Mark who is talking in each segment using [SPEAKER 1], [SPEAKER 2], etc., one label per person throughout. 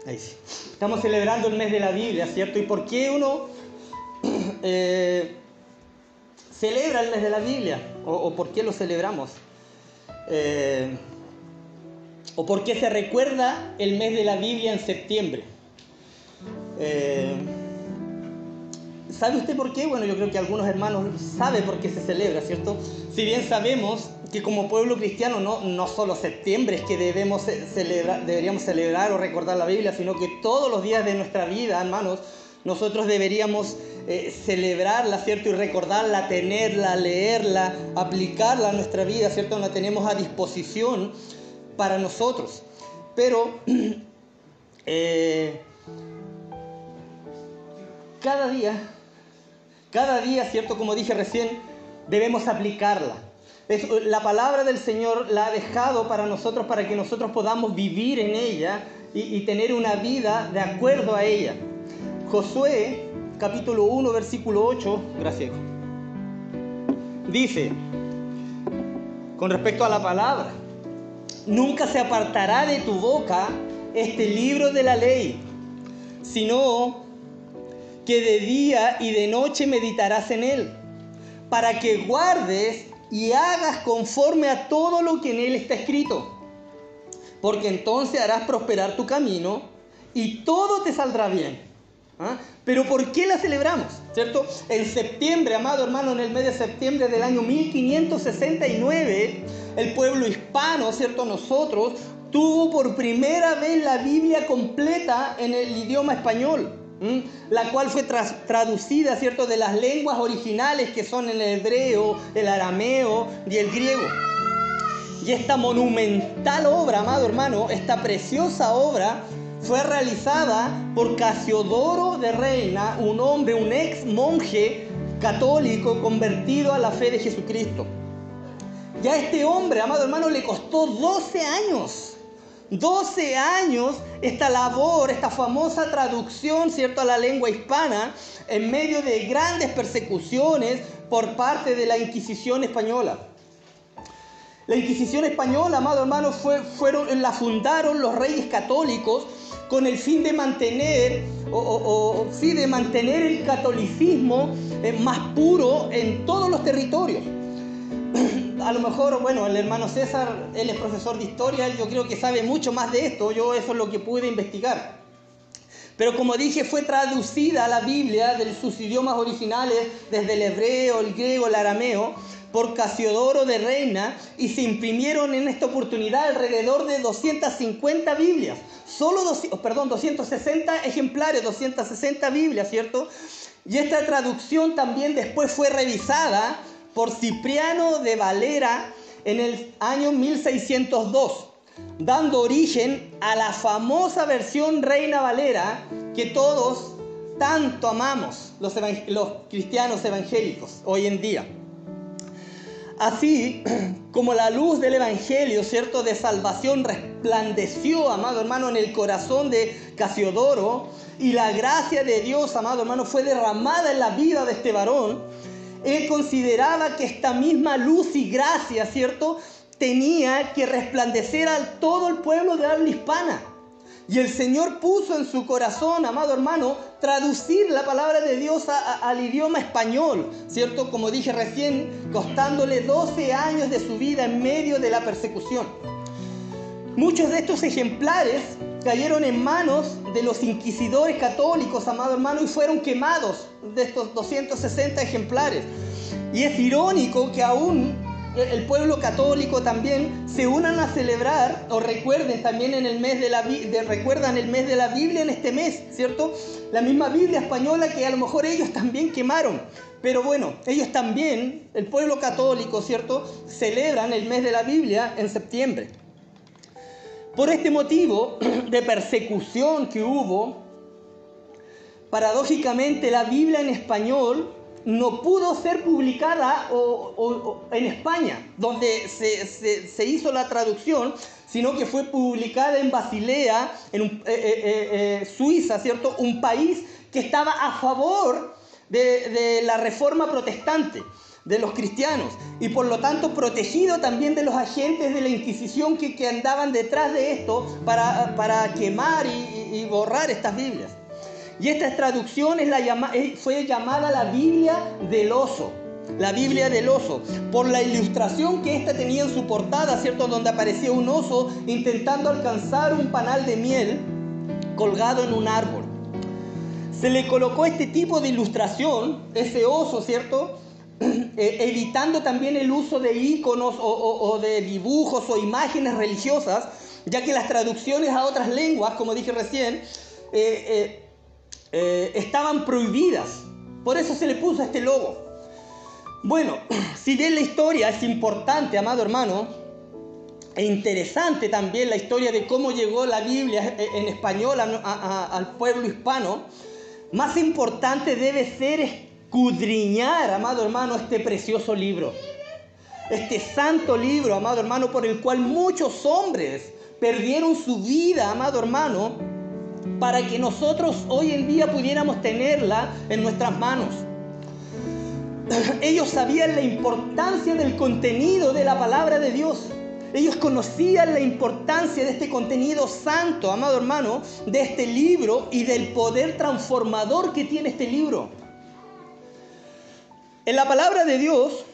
[SPEAKER 1] Ahí sí. Estamos celebrando el mes de la Biblia, ¿cierto? ¿Y por qué uno celebra el mes de la Biblia? ¿O por qué lo celebramos? ¿O por qué se recuerda el mes de la Biblia en septiembre? ¿Sabe usted por qué? Bueno, yo creo que algunos hermanos saben por qué se celebra, ¿cierto? Si bien sabemos que como pueblo cristiano no solo septiembre es que deberíamos celebrar o recordar la Biblia, sino que todos los días de nuestra vida, hermanos, nosotros deberíamos celebrarla, ¿cierto? Y recordarla, tenerla, leerla, aplicarla a nuestra vida, ¿cierto? La tenemos a disposición para nosotros. Pero cada día, ¿cierto? Como dije recién, debemos aplicarla. La palabra del Señor la ha dejado para nosotros, para que nosotros podamos vivir en ella y tener una vida de acuerdo a ella. Josué, capítulo 1, versículo 8, gracias, dice, con respecto a la palabra: nunca se apartará de tu boca este libro de la ley, sino que de día y de noche meditarás en él, para que guardes y hagas conforme a todo lo que en él está escrito, porque entonces harás prosperar tu camino y todo te saldrá bien. ¿Ah? Pero ¿por qué la celebramos? ¿Cierto? En septiembre, amado hermano, en el mes de septiembre del año 1569, el pueblo hispano, ¿cierto? Nosotros, tuvo por primera vez la Biblia completa en el idioma español, la cual fue traducida, ¿cierto?, de las lenguas originales que son el hebreo, el arameo y el griego. Y esta monumental obra, amado hermano, esta preciosa obra, fue realizada por Casiodoro de Reina, un hombre, un ex monje católico convertido a la fe de Jesucristo. Y a este hombre, amado hermano, le costó 12 años. 12 años esta labor, esta famosa traducción, ¿cierto?, a la lengua hispana, en medio de grandes persecuciones por parte de la Inquisición española. La Inquisición española, amado hermano, la fundaron los reyes católicos con el fin de mantener, de mantener el catolicismo más puro en todos los territorios. A lo mejor, bueno, el hermano César, él es profesor de historia, yo creo que sabe mucho más de esto, yo eso es lo que pude investigar. Pero como dije, fue traducida la Biblia de sus idiomas originales, desde el hebreo, el griego, el arameo, por Casiodoro de Reina, y se imprimieron en esta oportunidad alrededor de 250 Biblias. 260 ejemplares, 260 Biblias, ¿cierto? Y esta traducción también después fue revisada por Cipriano de Valera en el año 1602, dando origen a la famosa versión Reina Valera que todos tanto amamos los cristianos evangélicos hoy en día. Así como la luz del evangelio, ¿cierto?, de salvación resplandeció, amado hermano, en el corazón de Casiodoro, y la gracia de Dios, amado hermano, fue derramada en la vida de este varón, él consideraba que esta misma luz y gracia, ¿cierto?, tenía que resplandecer a todo el pueblo de habla hispana. Y el Señor puso en su corazón, amado hermano, traducir la palabra de Dios al idioma español, ¿cierto? Como dije recién, costándole 12 años de su vida en medio de la persecución. Muchos de estos ejemplares cayeron en manos de los inquisidores católicos, amado hermano, y fueron quemados, de estos 260 ejemplares. Y es irónico que aún el pueblo católico también se unan a celebrar, o recuerden también en el mes recuerdan el mes de la Biblia en este mes, ¿cierto? La misma Biblia española que a lo mejor ellos también quemaron. Pero bueno, ellos también, el pueblo católico, ¿cierto?, celebran el mes de la Biblia en septiembre. Por este motivo de persecución que hubo, paradójicamente la Biblia en español no pudo ser publicada en España, donde se hizo la traducción, sino que fue publicada en Basilea, en Suiza, ¿cierto? Un país que estaba a favor de la reforma protestante, de los cristianos, y por lo tanto protegido también de los agentes de la Inquisición que andaban detrás de esto para quemar y y borrar estas Biblias. Y esta traducción fue llamada la Biblia del oso. La Biblia del oso, por la ilustración que esta tenía en su portada, ¿cierto? Donde aparecía un oso intentando alcanzar un panal de miel colgado en un árbol. Se le colocó este tipo de ilustración, ese oso, ¿cierto? Evitando también el uso de íconos o de dibujos o imágenes religiosas, ya que las traducciones a otras lenguas, como dije recién, estaban prohibidas. Por eso se le puso este logo. Bueno, si bien la historia es importante, amado hermano, e interesante también la historia de cómo llegó la Biblia en español al pueblo hispano, más importante debe ser escudriñar, amado hermano, este precioso libro. Este santo libro, amado hermano, por el cual muchos hombres perdieron su vida, amado hermano, para que nosotros hoy en día pudiéramos tenerla en nuestras manos. Ellos sabían la importancia del contenido de la palabra de Dios. Ellos conocían la importancia de este contenido santo, amado hermano, de este libro y del poder transformador que tiene este libro. En la palabra de Dios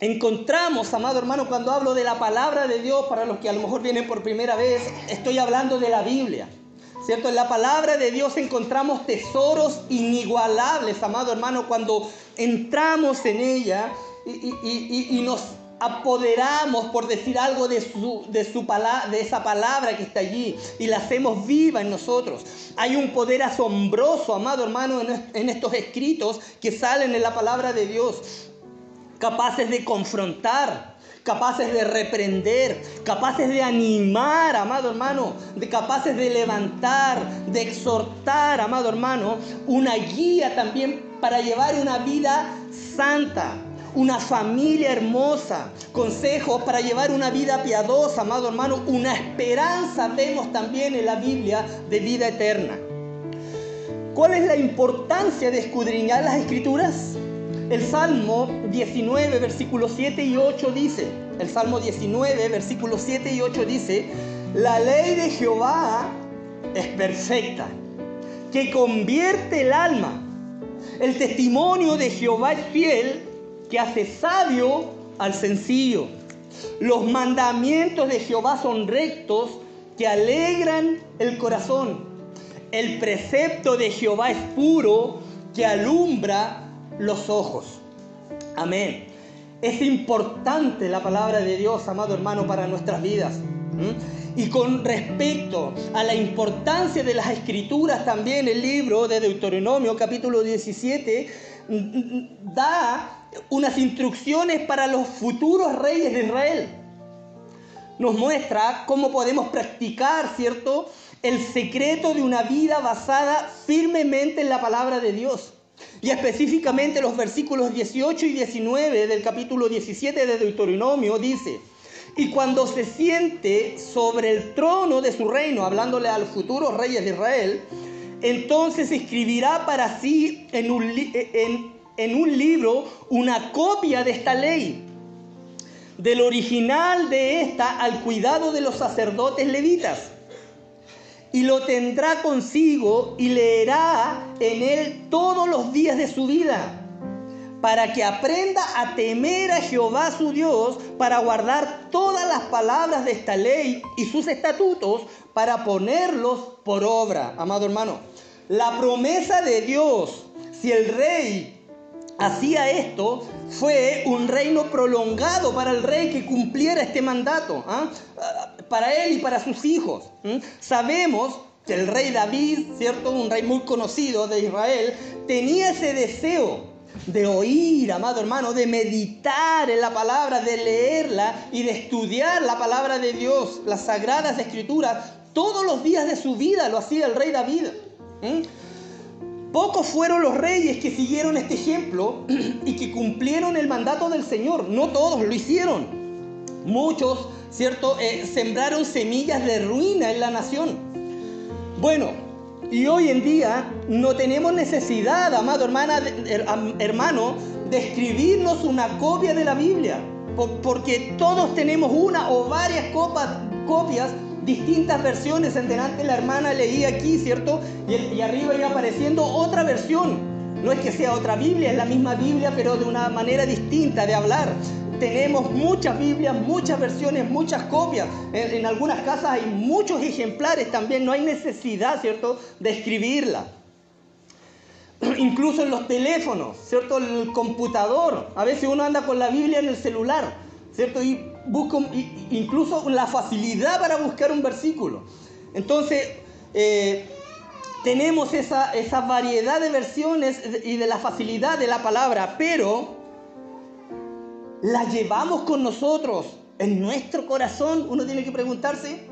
[SPEAKER 1] encontramos, amado hermano, cuando hablo de la palabra de Dios, para los que a lo mejor vienen por primera vez, estoy hablando de la Biblia. ¿Cierto? En la palabra de Dios encontramos tesoros inigualables, amado hermano, cuando entramos en ella y nos apoderamos, por decir algo, de esa palabra que está allí y la hacemos viva en nosotros. Hay un poder asombroso, amado hermano, en estos escritos que salen en la palabra de Dios, capaces de confrontar, capaces de reprender, capaces de animar, amado hermano, capaces de levantar, de exhortar, amado hermano, una guía también para llevar una vida santa, una familia hermosa, consejos para llevar una vida piadosa, amado hermano, una esperanza vemos también en la Biblia de vida eterna. ¿Cuál es la importancia de escudriñar las Escrituras? El Salmo 19, versículos 7 y 8 dice, el Salmo 19, versículos 7 y 8 dice, la ley de Jehová es perfecta, que convierte el alma. El testimonio de Jehová es fiel, que hace sabio al sencillo. Los mandamientos de Jehová son rectos, que alegran el corazón. El precepto de Jehová es puro, que alumbra los ojos. Amén. Es importante la palabra de Dios, amado hermano, para nuestras vidas. Y con respecto a la importancia de las Escrituras, también el libro de Deuteronomio, capítulo 17, da unas instrucciones para los futuros reyes de Israel. Nos muestra cómo podemos practicar, ¿cierto?, el secreto de una vida basada firmemente en la palabra de Dios. Y específicamente los versículos 18 y 19 del capítulo 17 de Deuteronomio dice: y cuando se siente sobre el trono de su reino, hablándole a los futuros reyes de Israel, entonces escribirá para sí en un libro una copia de esta ley, del original de esta al cuidado de los sacerdotes levitas. Y lo tendrá consigo y leerá en él todos los días de su vida, para que aprenda a temer a Jehová su Dios, para guardar todas las palabras de esta ley y sus estatutos, para ponerlos por obra. Amado hermano, la promesa de Dios, si el rey hacía esto, fue un reino prolongado para el rey que cumpliera este mandato, para él y para sus hijos. Sabemos que el rey David, ¿cierto?, un rey muy conocido de Israel, tenía ese deseo de oír, amado hermano, de meditar en la palabra, de leerla y de estudiar la palabra de Dios, las sagradas escrituras. Todos los días de su vida lo hacía el rey David. Pocos fueron los reyes que siguieron este ejemplo y que cumplieron el mandato del Señor. No todos lo hicieron. Muchos, ¿cierto?, sembraron semillas de ruina en la nación. Bueno, y hoy en día no tenemos necesidad, amado hermano, de escribirnos una copia de la Biblia, porque todos tenemos una o varias copias distintas versiones. Antes la hermana leía aquí, ¿cierto? Y arriba iba apareciendo otra versión. No es que sea otra Biblia, es la misma Biblia, pero de una manera distinta de hablar. Tenemos muchas Biblias, muchas versiones, muchas copias. En algunas casas hay muchos ejemplares también, no hay necesidad, ¿cierto?, de escribirla. Incluso en los teléfonos, ¿cierto?, el computador. A veces uno anda con la Biblia en el celular, ¿cierto?, y busca incluso la facilidad para buscar un versículo. Entonces, tenemos esa variedad de versiones y de la facilidad de la palabra, pero la llevamos con nosotros en nuestro corazón. Uno tiene que preguntarse,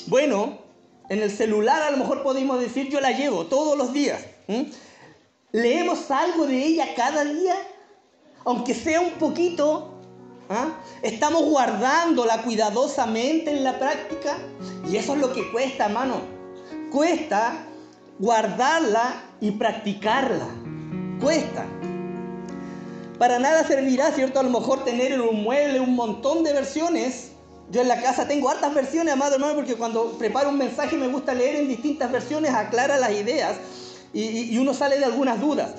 [SPEAKER 1] bueno, en el celular a lo mejor podemos decir yo la llevo todos los días. ¿Leemos algo de ella cada día? Aunque sea un poquito. ¿Estamos guardándola cuidadosamente en la práctica? Y eso es lo que cuesta, hermano. Cuesta guardarla y practicarla. Cuesta. Para nada servirá, ¿cierto?, a lo mejor tener en un mueble un montón de versiones. Yo en la casa tengo hartas versiones, amado hermano, porque cuando preparo un mensaje me gusta leer en distintas versiones, aclara las ideas y uno sale de algunas dudas.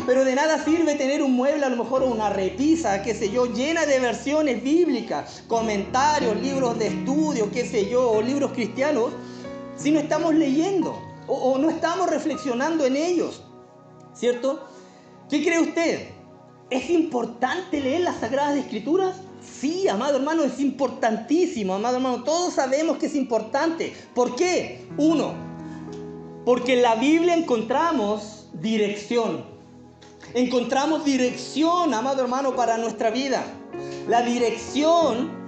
[SPEAKER 1] Pero de nada sirve tener un mueble, a lo mejor una repisa, qué sé yo, llena de versiones bíblicas, comentarios, libros de estudio, qué sé yo, o libros cristianos, si no estamos leyendo o no estamos reflexionando en ellos, ¿cierto? ¿Qué cree usted? ¿Es importante leer las Sagradas Escrituras? Sí, amado hermano, es importantísimo, amado hermano. Todos sabemos que es importante. ¿Por qué? Uno, porque en la Biblia encontramos dirección. Encontramos dirección, amado hermano, para nuestra vida. La dirección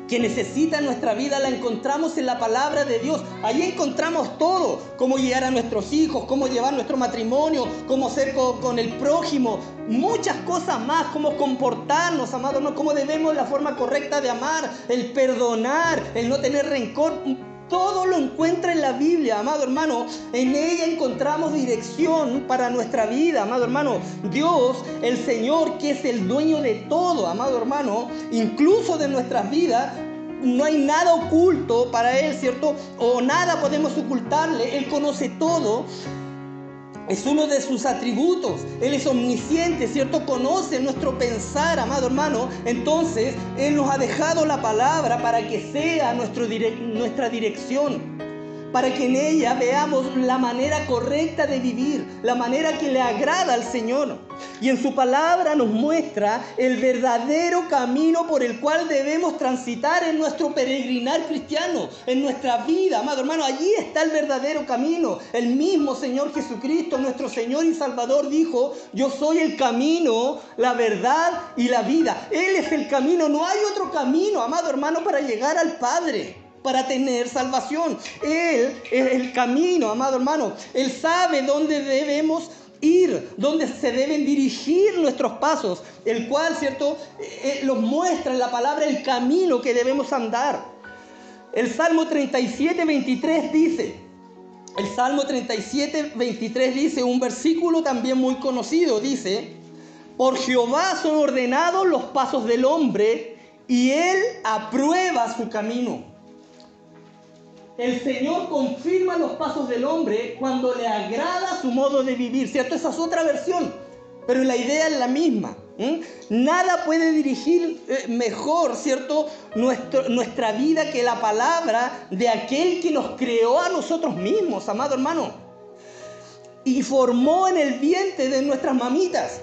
[SPEAKER 1] que necesita nuestra vida la encontramos en la palabra de Dios. Allí encontramos todo: cómo guiar a nuestros hijos, cómo llevar nuestro matrimonio, cómo ser con el prójimo, muchas cosas más, cómo comportarnos, amado hermano, cómo debemos la forma correcta de amar, el perdonar, el no tener rencor. Todo lo encuentra en la Biblia, amado hermano. En ella encontramos dirección para nuestra vida, amado hermano. Dios, el Señor, que es el dueño de todo, amado hermano, incluso de nuestras vidas, no hay nada oculto para Él, ¿cierto? O nada podemos ocultarle. Él conoce todo. Es uno de sus atributos. Él es omnisciente, ¿cierto? Conoce nuestro pensar, amado hermano. Entonces, Él nos ha dejado la palabra para que sea nuestra dirección. Para que en ella veamos la manera correcta de vivir, la manera que le agrada al Señor. Y en su palabra nos muestra el verdadero camino por el cual debemos transitar en nuestro peregrinar cristiano, en nuestra vida, amado hermano. Allí está el verdadero camino. El mismo Señor Jesucristo, nuestro Señor y Salvador, dijo: yo soy el camino, la verdad y la vida. Él es el camino. No hay otro camino, amado hermano, para llegar al Padre, para tener salvación. Él es el camino, amado hermano. Él sabe dónde debemos ir, dónde se deben dirigir nuestros pasos, el cual, ¿cierto?, los muestra en la palabra el camino que debemos andar. El Salmo 37:23 dice, el Salmo 37:23 dice, un versículo también muy conocido, dice: por Jehová son ordenados los pasos del hombre, y Él aprueba su camino. El Señor confirma los pasos del hombre cuando le agrada su modo de vivir, ¿cierto? Esa es otra versión, pero la idea es la misma. Nada puede dirigir mejor, ¿cierto?, nuestra vida que la palabra de aquel que nos creó a nosotros mismos, amado hermano, y formó en el vientre de nuestras mamitas.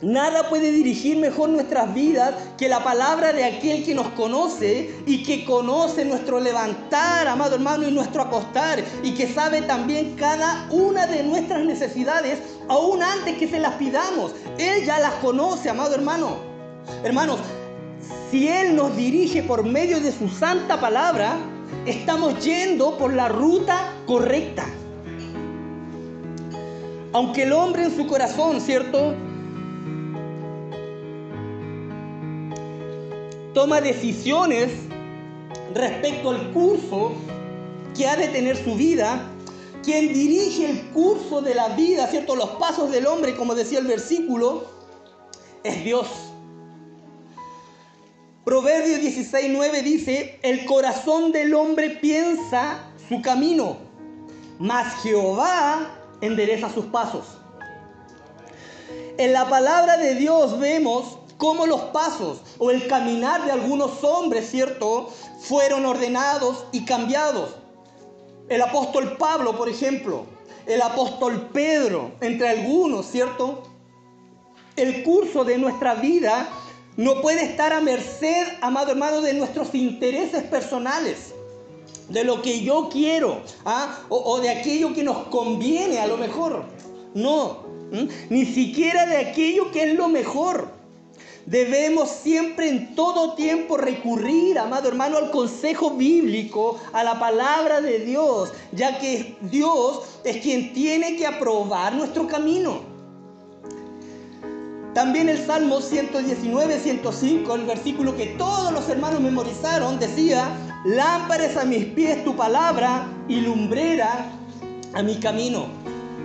[SPEAKER 1] Nada puede dirigir mejor nuestras vidas que la palabra de aquel que nos conoce y que conoce nuestro levantar, amado hermano, y nuestro acostar, y que sabe también cada una de nuestras necesidades, aún antes que se las pidamos. Él ya las conoce, amado hermano. Hermanos, si Él nos dirige por medio de su santa palabra, estamos yendo por la ruta correcta. Aunque el hombre en su corazón, ¿cierto?, toma decisiones respecto al curso que ha de tener su vida, quien dirige el curso de la vida, ¿cierto?, los pasos del hombre, como decía el versículo, es Dios. Proverbios 16:9 dice, el corazón del hombre piensa su camino, mas Jehová endereza sus pasos. En la palabra de Dios vemos cómo los pasos o el caminar de algunos hombres, ¿cierto?, fueron ordenados y cambiados. El apóstol Pablo, por ejemplo, el apóstol Pedro, entre algunos, ¿cierto? El curso de nuestra vida no puede estar a merced, amado hermano, de nuestros intereses personales, de lo que yo quiero, o de aquello que nos conviene a lo mejor. No, ni siquiera de aquello que es lo mejor. Debemos siempre en todo tiempo recurrir, amado hermano, al consejo bíblico, a la palabra de Dios, ya que Dios es quien tiene que aprobar nuestro camino. También el Salmo 119, 105, el versículo que todos los hermanos memorizaron, decía, lámpara es a mis pies tu palabra y lumbrera a mi camino.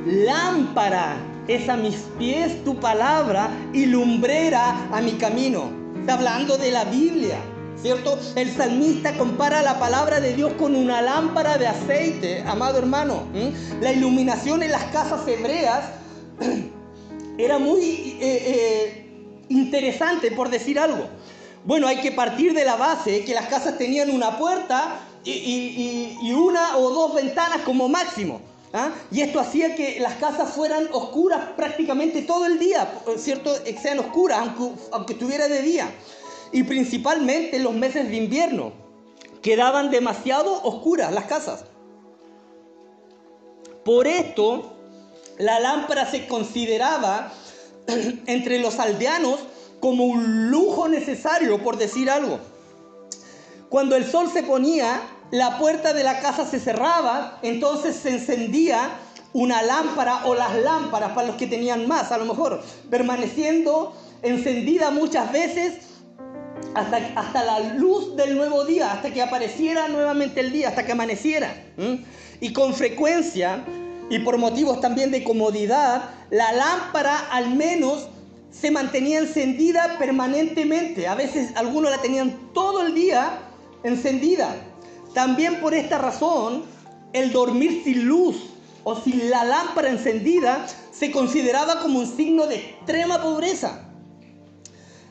[SPEAKER 1] Lámpara es a mis pies tu palabra y lumbrera a mi camino. Está hablando de la Biblia, ¿cierto? El salmista compara la palabra de Dios con una lámpara de aceite, amado hermano. La iluminación en las casas hebreas era muy interesante, por decir algo. Bueno, hay que partir de la base que las casas tenían una puerta y una o dos ventanas como máximo. Y esto hacía que las casas fueran oscuras prácticamente todo el día, ¿cierto? Que sean oscuras, aunque estuviera de día. Y principalmente en los meses de invierno, quedaban demasiado oscuras las casas. Por esto, la lámpara se consideraba entre los aldeanos como un lujo necesario, por decir algo. Cuando el sol se ponía, la puerta de la casa se cerraba, entonces se encendía una lámpara o las lámparas para los que tenían más, a lo mejor, permaneciendo encendida muchas veces hasta la luz del nuevo día, hasta que apareciera nuevamente el día, hasta que amaneciera. Y con frecuencia, y por motivos también de comodidad, la lámpara al menos se mantenía encendida permanentemente. A veces algunos la tenían todo el día encendida. También por esta razón, el dormir sin luz o sin la lámpara encendida se consideraba como un signo de extrema pobreza.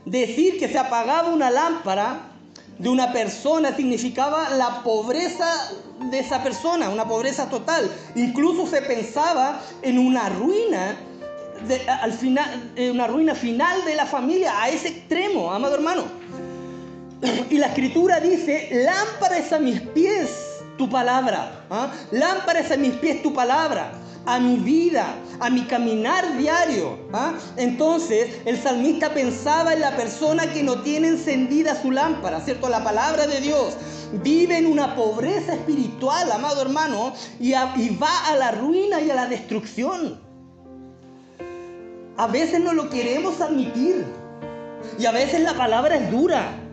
[SPEAKER 1] Decir que se apagaba una lámpara de una persona significaba la pobreza de esa persona, una pobreza total. Incluso se pensaba en una ruina, una ruina final de la familia, a ese extremo, amado hermano. Y la escritura dice, lámpara es a mis pies tu palabra, lámpara es a mis pies tu palabra, a mi vida, a mi caminar diario. Entonces el salmista pensaba en la persona que no tiene encendida su lámpara, ¿cierto? La palabra de Dios vive en una pobreza espiritual, amado hermano, y va a la ruina y a la destrucción. A veces no lo queremos admitir y a veces la palabra es dura,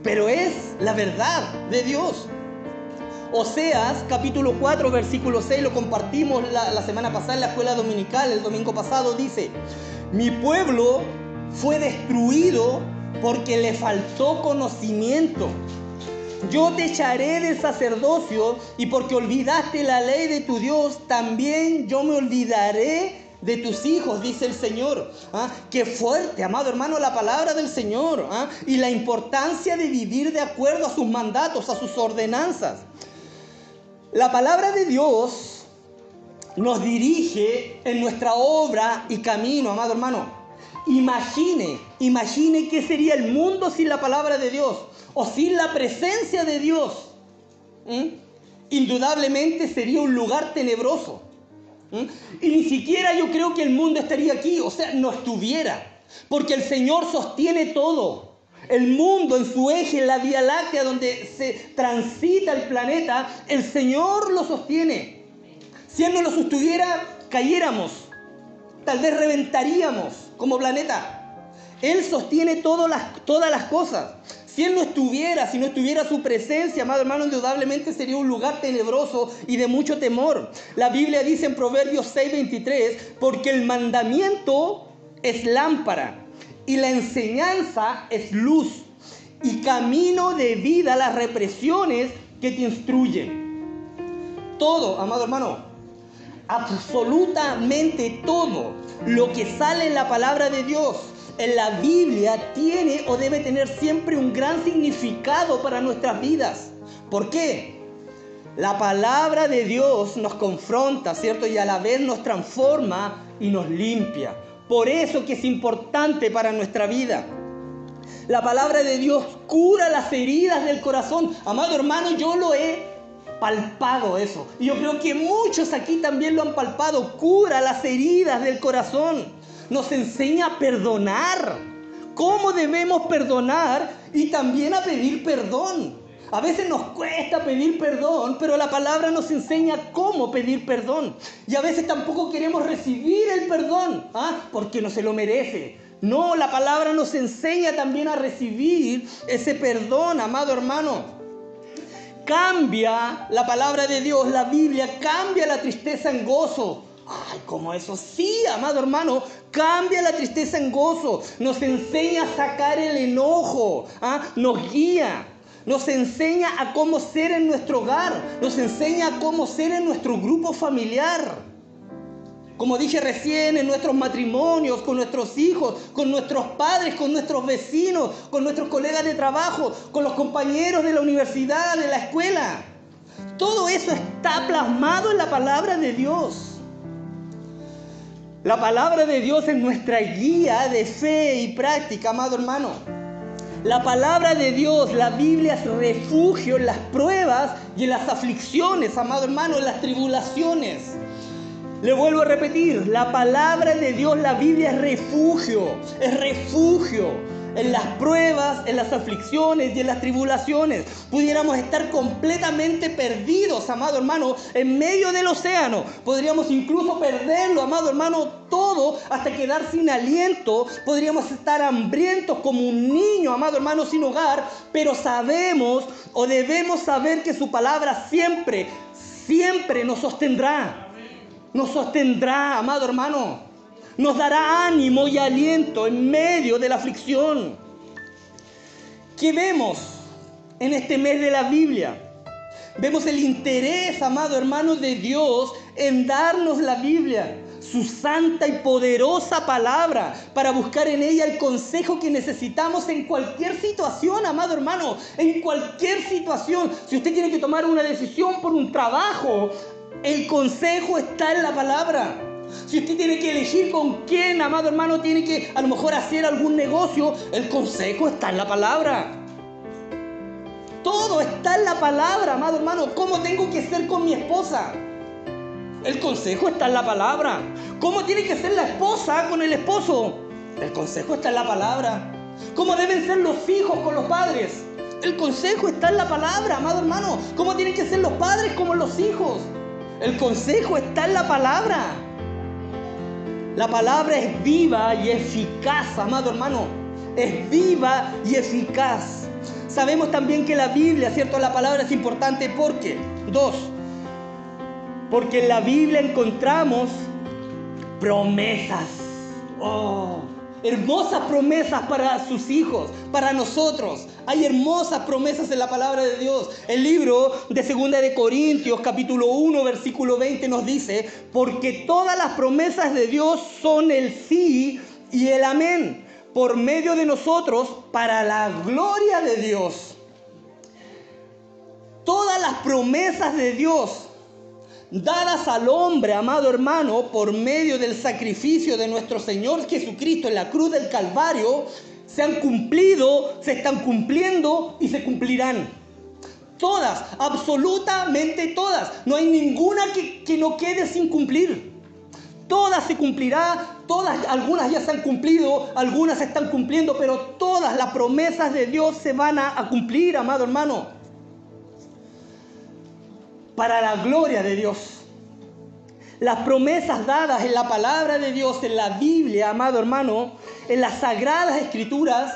[SPEAKER 1] pero es la verdad de Dios. Oseas, capítulo 4, versículo 6, lo compartimos la semana pasada en la escuela dominical, el domingo pasado, dice, mi pueblo fue destruido porque le faltó conocimiento. Yo te echaré del sacerdocio y porque olvidaste la ley de tu Dios, también yo me olvidaré de tus hijos, dice el Señor. Qué fuerte, amado hermano, la palabra del Señor. Y la importancia de vivir de acuerdo a sus mandatos, a sus ordenanzas. La palabra de Dios nos dirige en nuestra obra y camino, amado hermano. Imagine qué sería el mundo sin la palabra de Dios o sin la presencia de Dios. Indudablemente sería un lugar tenebroso. Y ni siquiera yo creo que el mundo estaría aquí, o sea, no estuviera, porque el Señor sostiene todo. El mundo en su eje, en la Vía Láctea donde se transita el planeta, el Señor lo sostiene. Si Él no lo sostuviera, cayéramos, tal vez reventaríamos como planeta. Él sostiene todas las cosas. Si Él no estuviera, si no estuviera su presencia, amado hermano, indudablemente sería un lugar tenebroso y de mucho temor. La Biblia dice en Proverbios 6:23, porque el mandamiento es lámpara y la enseñanza es luz y camino de vida las represiones que te instruyen. Todo, amado hermano, absolutamente todo lo que sale en la palabra de Dios, en la Biblia, tiene o debe tener siempre un gran significado para nuestras vidas. ¿Por qué? La palabra de Dios nos confronta, ¿cierto? Y a la vez nos transforma y nos limpia. Por eso que es importante para nuestra vida. La palabra de Dios cura las heridas del corazón. Amado hermano, yo lo he palpado eso. Y yo creo que muchos aquí también lo han palpado. Cura las heridas del corazón. Nos enseña a perdonar. ¿Cómo debemos perdonar? Y también a pedir perdón. A veces nos cuesta pedir perdón, pero la palabra nos enseña cómo pedir perdón. Y a veces tampoco queremos recibir el perdón, porque no se lo merece. No, la palabra nos enseña también a recibir ese perdón, amado hermano. Cambia la palabra de Dios, la Biblia, cambia la tristeza en gozo. Ay, ¿cómo eso? Sí, amado hermano, cambia la tristeza en gozo. Nos enseña a sacar el enojo, nos guía. Nos enseña a cómo ser en nuestro hogar. Nos enseña a cómo ser en nuestro grupo familiar. Como dije recién, en nuestros matrimonios, con nuestros hijos, con nuestros padres, con nuestros vecinos, con nuestros colegas de trabajo, con los compañeros de la universidad, de la escuela. Todo eso está plasmado en la palabra de Dios. La palabra de Dios es nuestra guía de fe y práctica, amado hermano. La palabra de Dios, la Biblia, es refugio en las pruebas y en las aflicciones, amado hermano, en las tribulaciones. Le vuelvo a repetir, la palabra de Dios, la Biblia, es refugio en las pruebas, en las aflicciones y en las tribulaciones. Pudiéramos estar completamente perdidos, amado hermano, en medio del océano. Podríamos incluso perderlo, amado hermano, todo hasta quedar sin aliento. Podríamos estar hambrientos como un niño, amado hermano, sin hogar. Pero sabemos o debemos saber que su palabra siempre nos sostendrá. Nos sostendrá, amado hermano. Nos dará ánimo y aliento en medio de la aflicción. ¿Qué vemos en este mes de la Biblia? Vemos el interés, amado hermano, de Dios en darnos la Biblia, su santa y poderosa palabra, para buscar en ella el consejo que necesitamos en cualquier situación, amado hermano, en cualquier situación. Si usted tiene que tomar una decisión por un trabajo, el consejo está en la palabra. Si usted tiene que elegir con quién, amado hermano, tiene que a lo mejor hacer algún negocio, el consejo está en la palabra. Todo está en la palabra, amado hermano. ¿Cómo tengo que ser con mi esposa? El consejo está en la palabra. ¿Cómo tiene que ser la esposa con el esposo? El consejo está en la palabra. ¿Cómo deben ser los hijos con los padres? El consejo está en la palabra, amado hermano. ¿Cómo tienen que ser los padres como los hijos? El consejo está en la palabra. La palabra es viva y eficaz, amado hermano. Es viva y eficaz. Sabemos también que la Biblia, ¿cierto? La palabra es importante porque, porque en la Biblia encontramos promesas. Hermosas promesas para sus hijos, para nosotros. Hay hermosas promesas en la palabra de Dios. El libro de 2 de Corintios, capítulo 1, versículo 20 nos dice: porque todas las promesas de Dios son el sí y el amén, por medio de nosotros, para la gloria de Dios. Todas las promesas de Dios dadas al hombre, amado hermano, por medio del sacrificio de nuestro Señor Jesucristo en la cruz del Calvario, se han cumplido, se están cumpliendo y se cumplirán. Todas, absolutamente todas. No hay ninguna que no quede sin cumplir. Todas se cumplirá, todas, algunas ya se han cumplido, algunas se están cumpliendo, pero todas las promesas de Dios se van a cumplir, amado hermano. Para la gloria de Dios. Las promesas dadas en la palabra de Dios, en la Biblia, amado hermano, en las sagradas escrituras,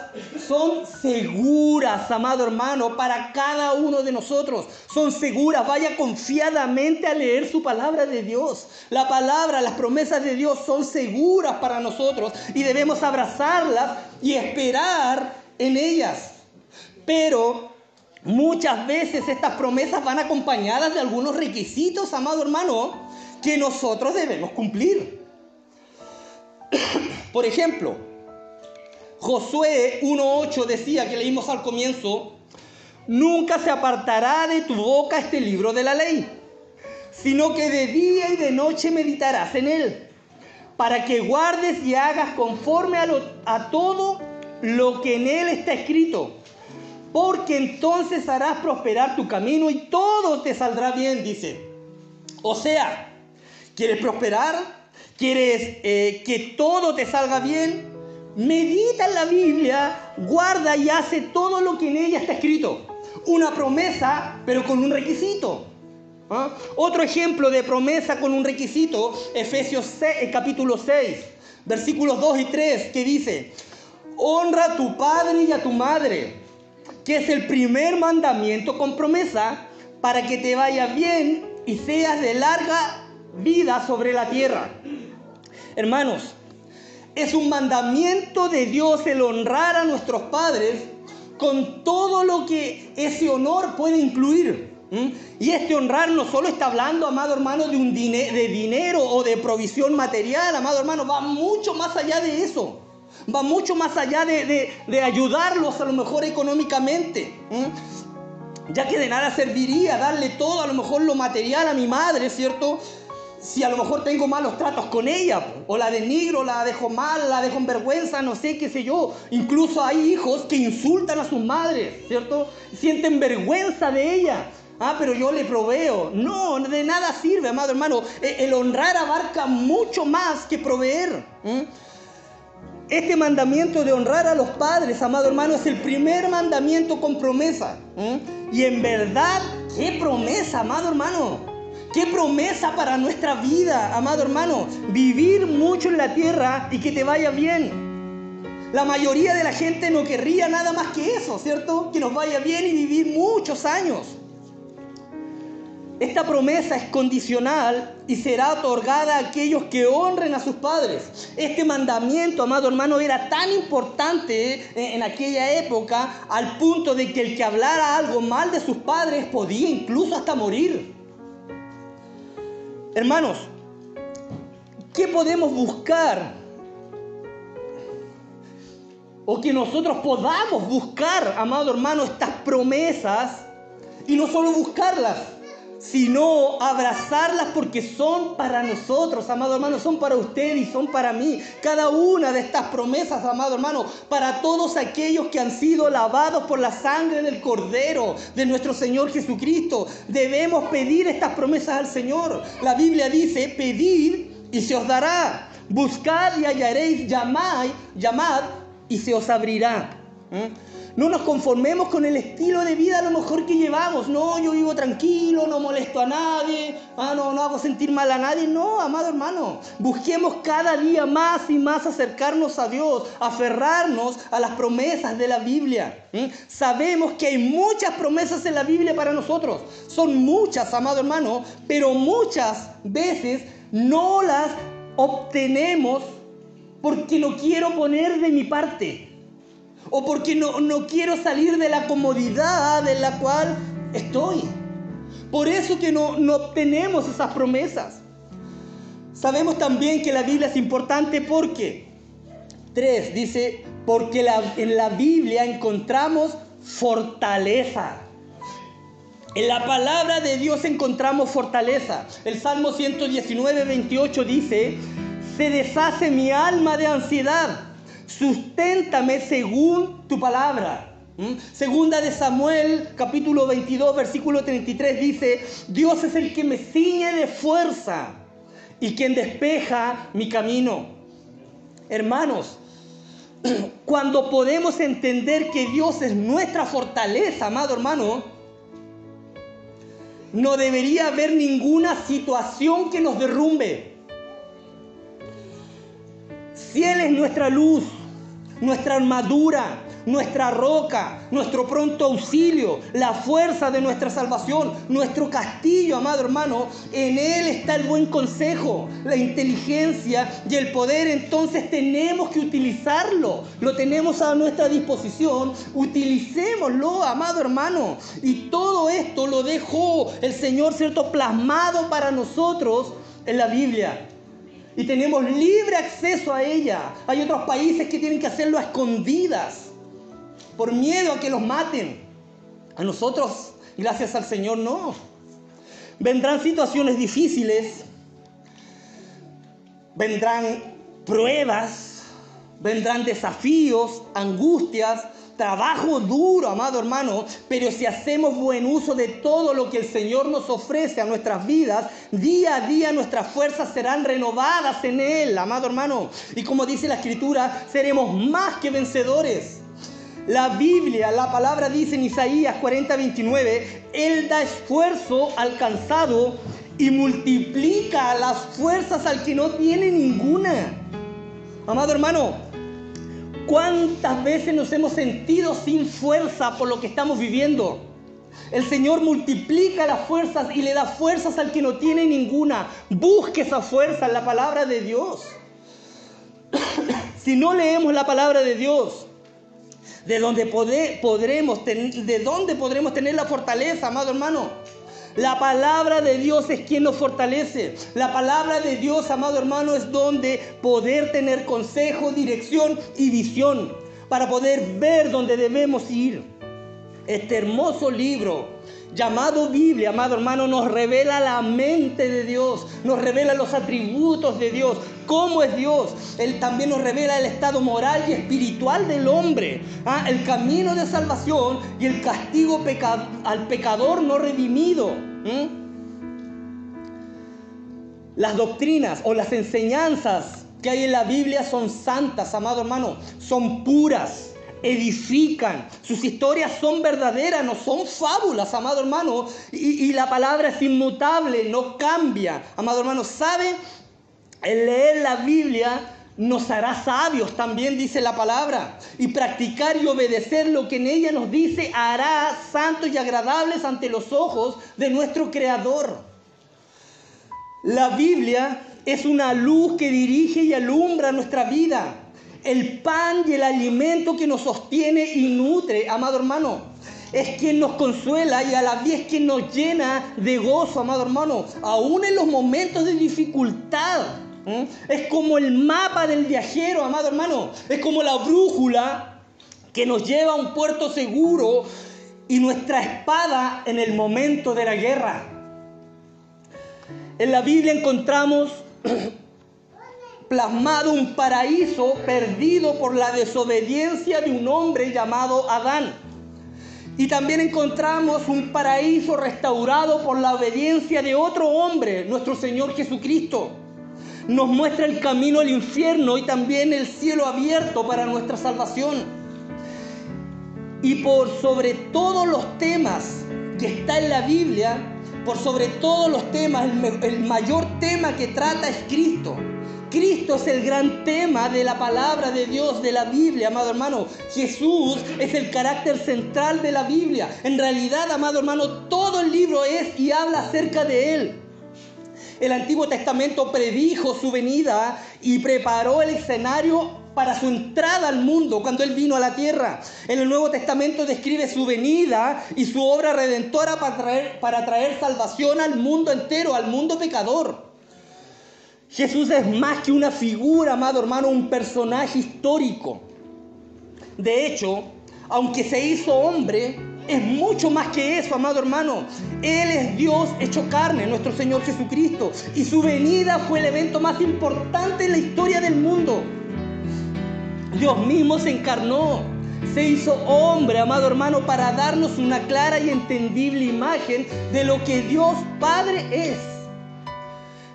[SPEAKER 1] son seguras, amado hermano, para cada uno de nosotros. Son seguras. Vaya confiadamente a leer su palabra de Dios. La palabra, las promesas de Dios son seguras para nosotros y debemos abrazarlas y esperar en ellas. Pero muchas veces estas promesas van acompañadas de algunos requisitos, amado hermano, que nosotros debemos cumplir. Por ejemplo, Josué 1:8 decía, que leímos al comienzo: nunca se apartará de tu boca este libro de la ley, sino que de día y de noche meditarás en él, para que guardes y hagas conforme a todo lo que en él está escrito, porque entonces harás prosperar tu camino y todo te saldrá bien, dice. O sea, ¿quieres prosperar? ¿Quieres que todo te salga bien? Medita en la Biblia, guarda y hace todo lo que en ella está escrito. Una promesa, pero con un requisito. ¿Ah? Otro ejemplo de promesa con un requisito, Efesios capítulo 6, versículos 2 y 3, que dice: honra a tu padre y a tu madre, que es el primer mandamiento con promesa, para que te vaya bien y seas de larga vida sobre la tierra. Hermanos, es un mandamiento de Dios el honrar a nuestros padres con todo lo que ese honor puede incluir. Y este honrar no solo está hablando, amado hermano, de dinero o de provisión material, amado hermano, va mucho más allá de eso. Va mucho más allá de ayudarlos a lo mejor económicamente. Ya que de nada serviría darle todo, a lo mejor lo material a mi madre, ¿cierto? Si a lo mejor tengo malos tratos con ella, o la denigro, la dejo mal, la dejo en vergüenza, no sé, qué sé yo. Incluso hay hijos que insultan a sus madres, ¿cierto? Sienten vergüenza de ella. Pero yo le proveo. No, de nada sirve, amado hermano. El honrar abarca mucho más que proveer. Este mandamiento de honrar a los padres, amado hermano, es el primer mandamiento con promesa. Y en verdad, ¿qué promesa, amado hermano? ¡Qué promesa para nuestra vida, amado hermano! Vivir mucho en la tierra y que te vaya bien. La mayoría de la gente no querría nada más que eso, ¿cierto? Que nos vaya bien y vivir muchos años. Esta promesa es condicional y será otorgada a aquellos que honren a sus padres. Este mandamiento, amado hermano, era tan importante en aquella época, al punto de que el que hablara algo mal de sus padres podía incluso hasta morir. Hermanos, ¿qué podemos buscar? O que nosotros podamos buscar, amado hermano, estas promesas, y no solo buscarlas, sino abrazarlas, porque son para nosotros, amado hermano, son para usted y son para mí. Cada una de estas promesas, amado hermano, para todos aquellos que han sido lavados por la sangre del Cordero, de nuestro Señor Jesucristo. Debemos pedir estas promesas al Señor. La Biblia dice: pedid y se os dará, buscad y hallaréis, llamad y se os abrirá. No nos conformemos con el estilo de vida a lo mejor que llevamos. No, yo vivo tranquilo, no molesto a nadie, no hago sentir mal a nadie. No, amado hermano, busquemos cada día más y más acercarnos a Dios, aferrarnos a las promesas de la Biblia. Sabemos que hay muchas promesas en la Biblia para nosotros. Son muchas, amado hermano, pero muchas veces no las obtenemos porque no quiero poner de mi parte. O porque no quiero salir de la comodidad en la cual estoy. Por eso que no obtenemos esas promesas. Sabemos también que la Biblia es importante porque 3 dice: porque en la Biblia encontramos fortaleza. En la palabra de Dios encontramos fortaleza. El Salmo 119, 28 dice: se deshace mi alma de ansiedad. Susténtame según tu palabra. Segunda de Samuel, capítulo 22, versículo 33 dice: Dios es el que me ciñe de fuerza y quien despeja mi camino. Hermanos, cuando podemos entender que Dios es nuestra fortaleza, amado hermano, no debería haber ninguna situación que nos derrumbe. Si Él es nuestra luz, nuestra armadura, nuestra roca, nuestro pronto auxilio, la fuerza de nuestra salvación, nuestro castillo, amado hermano. En Él está el buen consejo, la inteligencia y el poder. Entonces tenemos que utilizarlo. Lo tenemos a nuestra disposición. Utilicémoslo, amado hermano. Y todo esto lo dejó el Señor, ¿cierto?, plasmado para nosotros en la Biblia. Y tenemos libre acceso a ella. Hay otros países que tienen que hacerlo a escondidas, por miedo a que los maten. A nosotros, gracias al Señor, no. Vendrán situaciones difíciles, vendrán pruebas, vendrán desafíos, angustias, trabajo duro, amado hermano, pero si hacemos buen uso de todo lo que el Señor nos ofrece a nuestras vidas, día a día nuestras fuerzas serán renovadas en Él, amado hermano. Y como dice la Escritura, seremos más que vencedores. La Biblia, la palabra dice en Isaías 40:29, Él da esfuerzo al cansado y multiplica las fuerzas al que no tiene ninguna. Amado hermano, ¿cuántas veces nos hemos sentido sin fuerza por lo que estamos viviendo? El Señor multiplica las fuerzas y le da fuerzas al que no tiene ninguna. Busque esa fuerza en la palabra de Dios. Si no leemos la palabra de Dios, ¿de dónde podremos tener la fortaleza, amado hermano? La palabra de Dios es quien nos fortalece. La palabra de Dios, amado hermano, es donde poder tener consejo, dirección y visión para poder ver dónde debemos ir. Este hermoso libro llamado Biblia, amado hermano, nos revela la mente de Dios, nos revela los atributos de Dios, cómo es Dios. Él también nos revela el estado moral y espiritual del hombre, el camino de salvación y el castigo al pecador no redimido. Las doctrinas o las enseñanzas que hay en la Biblia son santas, amado hermano, son puras, edifican, sus historias son verdaderas, no son fábulas, amado hermano, y la palabra es inmutable, no cambia, amado hermano. ¿Sabe? El leer la Biblia nos hará sabios, también dice la palabra, y practicar y obedecer lo que en ella nos dice hará santos y agradables ante los ojos de nuestro Creador. La Biblia es una luz que dirige y alumbra nuestra vida, el pan y el alimento que nos sostiene y nutre, amado hermano. Es quien nos consuela y a la vez quien nos llena de gozo, amado hermano, aún en los momentos de dificultad. Es como el mapa del viajero, amado hermano. Es como la brújula que nos lleva a un puerto seguro y nuestra espada en el momento de la guerra. En la Biblia encontramos plasmado un paraíso perdido por la desobediencia de un hombre llamado Adán. Y también encontramos un paraíso restaurado por la obediencia de otro hombre, nuestro Señor Jesucristo. Nos muestra el camino al infierno y también el cielo abierto para nuestra salvación. Y por sobre todos los temas que está en la Biblia, por sobre todos los temas, el mayor tema que trata es Cristo. Cristo es el gran tema de la palabra de Dios, de la Biblia, amado hermano. Jesús es el carácter central de la Biblia. En realidad, amado hermano, todo el libro es y habla acerca de Él. El Antiguo Testamento predijo su venida y preparó el escenario para su entrada al mundo cuando Él vino a la tierra. En el Nuevo Testamento describe su venida y su obra redentora para traer salvación al mundo entero, al mundo pecador. Jesús es más que una figura, amado hermano, un personaje histórico. De hecho, aunque se hizo hombre, es mucho más que eso, amado hermano. Él es Dios hecho carne, nuestro Señor Jesucristo. Y su venida fue el evento más importante en la historia del mundo. Dios mismo se encarnó, se hizo hombre, amado hermano, para darnos una clara y entendible imagen de lo que Dios Padre es.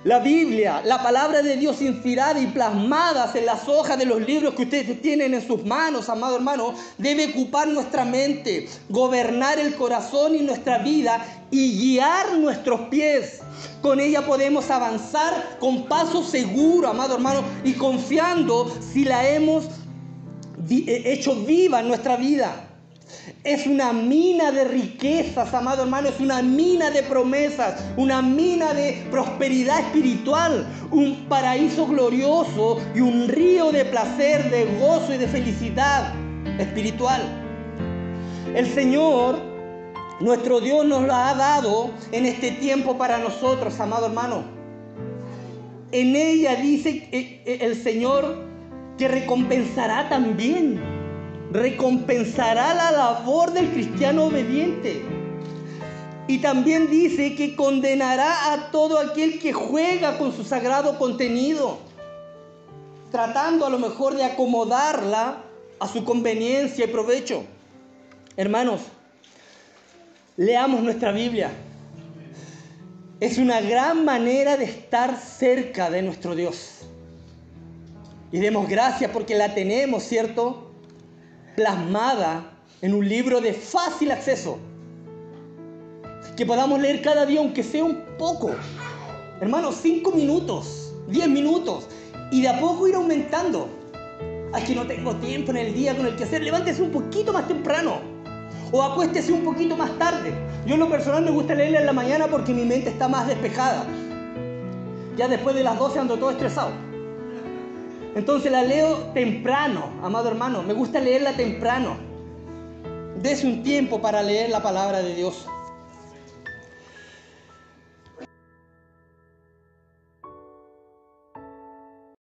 [SPEAKER 1] La Biblia, la palabra de Dios inspirada y plasmadas en las hojas de los libros que ustedes tienen en sus manos, amado hermano, debe ocupar nuestra mente, gobernar el corazón y nuestra vida y guiar nuestros pies. Con ella podemos avanzar con paso seguro, amado hermano, y confiando si la hemos hecho viva en nuestra vida. Es una mina de riquezas, amado hermano, es una mina de promesas, una mina de prosperidad espiritual, un paraíso glorioso y un río de placer, de gozo y de felicidad espiritual. El Señor, nuestro Dios, nos lo ha dado en este tiempo para nosotros, amado hermano. En ella dice el Señor que recompensará también. Recompensará la labor del cristiano obediente. Y también dice que condenará a todo aquel que juega con su sagrado contenido, tratando a lo mejor de acomodarla a su conveniencia y provecho. Hermanos, leamos nuestra Biblia. Es una gran manera de estar cerca de nuestro Dios. Y demos gracias porque la tenemos, ¿cierto?, plasmada en un libro de fácil acceso, que podamos leer cada día, aunque sea un poco. Hermanos, 5 minutos, 10 minutos, y de a poco ir aumentando. Ay, que no tengo tiempo en el día con el quehacer. Levántese un poquito más temprano, o acuéstese un poquito más tarde. Yo en lo personal me gusta leerla en la mañana porque mi mente está más despejada. Ya después de las 12 ando todo estresado. Entonces la leo temprano, amado hermano. Me gusta leerla temprano. Dese un tiempo para leer la palabra de Dios.